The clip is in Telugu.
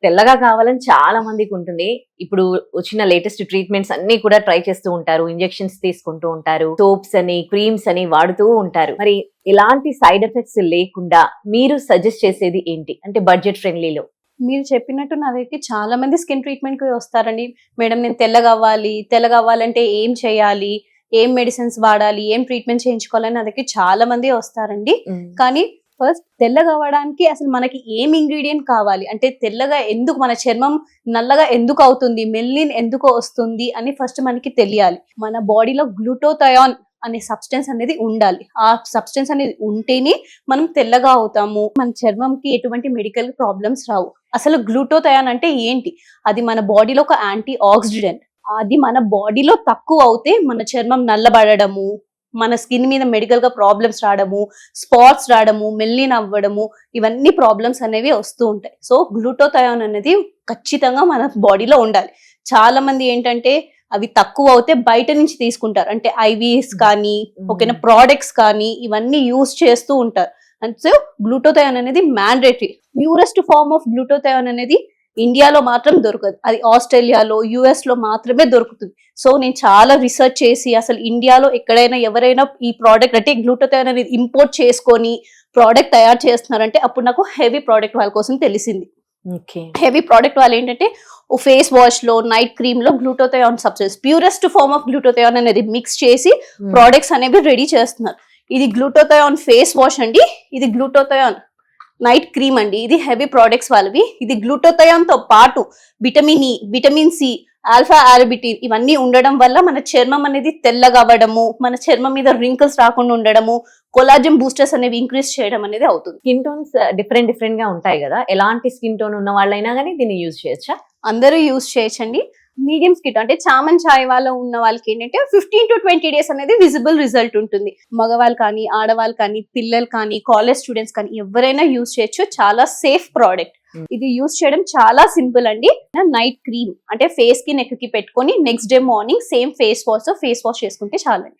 తెల్లగా కావాలని చాలా మందికి ఉంటుంది. ఇప్పుడు వచ్చిన లేటెస్ట్ ట్రీట్మెంట్స్ అన్ని కూడా ట్రై చేస్తూ ఉంటారు. ఇంజెక్షన్స్ తీసుకుంటూ ఉంటారు. సోప్స్ అని, క్రీమ్స్ అని వాడుతూ ఉంటారు. మరి ఎలాంటి సైడ్ ఎఫెక్ట్స్ లేకుండా మీరు సజెస్ట్ చేసేది ఏంటి? అంటే బడ్జెట్ ఫ్రెండ్లీలో. మీరు చెప్పినట్టు నా దగ్గరికి చాలా మంది స్కిన్ ట్రీట్మెంట్ కి వస్తారండి. మేడం నేను తెల్లగా అవ్వాలంటే ఏం చేయాలి, ఏం మెడిసిన్స్ వాడాలి, ఏం ట్రీట్మెంట్ చేయించుకోవాలని నా దగ్గరికి చాలా మంది వస్తారండి. కానీ ఫస్ట్ తెల్లగా అవ్వడానికి అసలు మనకి ఏం ఇంగ్రీడియంట్ కావాలి, అంటే తెల్లగా ఎందుకు మన చర్మం నల్లగా ఎందుకు అవుతుంది, మెల్లిన్ ఎందుకు వస్తుంది అని ఫస్ట్ మనకి తెలియాలి. మన బాడీలో గ్లూటోథయాన్ అనే సబ్స్టెన్స్ అనేది ఉండాలి. ఆ సబ్స్టెన్స్ అనేది ఉంటేనే మనం తెల్లగా అవుతాము, మన చర్మంకి ఎటువంటి మెడికల్ ప్రాబ్లమ్స్ రావు. అసలు గ్లూటోథయాన్ అంటే ఏంటి? అది మన బాడీలో ఒక యాంటీ ఆక్సిడెంట్. అది మన బాడీలో తక్కువ అవుతే మన చర్మం నల్లబడము, మన స్కిన్ మీద మెడికల్ గా ప్రాబ్లమ్స్ రావడము, స్పాట్స్ రావడము, మెల్లిన్ అవ్వడము, ఇవన్నీ ప్రాబ్లమ్స్ అనేవి వస్తూ ఉంటాయి. సో గ్లూటోథయాన్ అనేది ఖచ్చితంగా మన బాడీలో ఉండాలి. చాలా మంది ఏంటంటే అవి తక్కువ అవుతే బయట నుంచి తీసుకుంటారు, అంటే ఐవీస్ కానీ ఓకేనా ప్రోడక్ట్స్ కానీ ఇవన్నీ యూజ్ చేస్తూ ఉంటారు. అండ్ సో గ్లూటోథయాన్ అనేది mandatory. Purest form of glutathione అనేది ఇండియాలో మాత్రం దొరకదు, అది ఆస్ట్రేలియాలో, యుఎస్ లో మాత్రమే దొరుకుతుంది. సో నేను చాలా రీసెర్చ్ చేసి అసలు ఇండియాలో ఎక్కడైనా ఎవరైనా ఈ ప్రోడక్ట్ అంటే గ్లూటోథయాన్ అనేది ఇంపోర్ట్ చేసుకొని ప్రోడక్ట్ తయారు చేస్తున్నారంటే అప్పుడు నాకు హెవీ ప్రోడక్ట్ వాళ్ళ కోసం తెలిసింది. హెవీ ప్రోడక్ట్ వాళ్ళు ఏంటంటే ఫేస్ వాష్ లో, నైట్ క్రీమ్ లో glutathione substance, purest form of glutathione అనేది మిక్స్ చేసి ప్రోడక్ట్స్ అనేవి రెడీ చేస్తున్నారు. ఇది గ్లూటోథయాన్ ఫేస్ వాష్ అండి, ఇది గ్లూటోథయాన్ నైట్ క్రీమ్ అండి. ఇది హెవీ ప్రోడక్ట్స్ వాళ్ళవి. ఇది గ్లూటోథయాన్ తో పాటు vitamin E, vitamin C, alpha arbutin ఇవన్నీ ఉండడం వల్ల మన చర్మం అనేది తెల్లగా అవ్వడము, మన చర్మం మీద రింకిల్స్ రాకుండా ఉండడము, కొలాజన్ బూస్టర్స్ అనేవి ఇంక్రీజ్ చేయడం అనేది అవుతుంది. స్కిన్ టోన్స్ డిఫరెంట్ గా ఉంటాయి కదా, ఎలాంటి స్కిన్ టోన్ ఉన్న వాళ్ళైనా కానీ దీన్ని యూజ్ చేయొచ్చా? అందరూ యూజ్ చేయొచ్చండి. మీడియం స్కిన్ అంటే చామన్ ఛాయ్ వాళ్ళ ఉన్న వాళ్ళకి ఏంటంటే 15 to 20 days అనేది విజిబుల్ రిజల్ట్ ఉంటుంది. మగవాళ్ళు కానీ, ఆడవాళ్ళు కానీ, పిల్లలు కానీ, కాలేజ్ స్టూడెంట్స్ కానీ ఎవరైనా యూజ్ చేయొచ్చు. చాలా సేఫ్ ప్రోడక్ట్. ఇది యూజ్ చేయడం చాలా సింపుల్ అండి. నైట్ క్రీమ్ అంటే ఫేస్ కి, నెక్ కి పెట్టుకొని next day morning same face wash చేసుకుంటే చాలండి.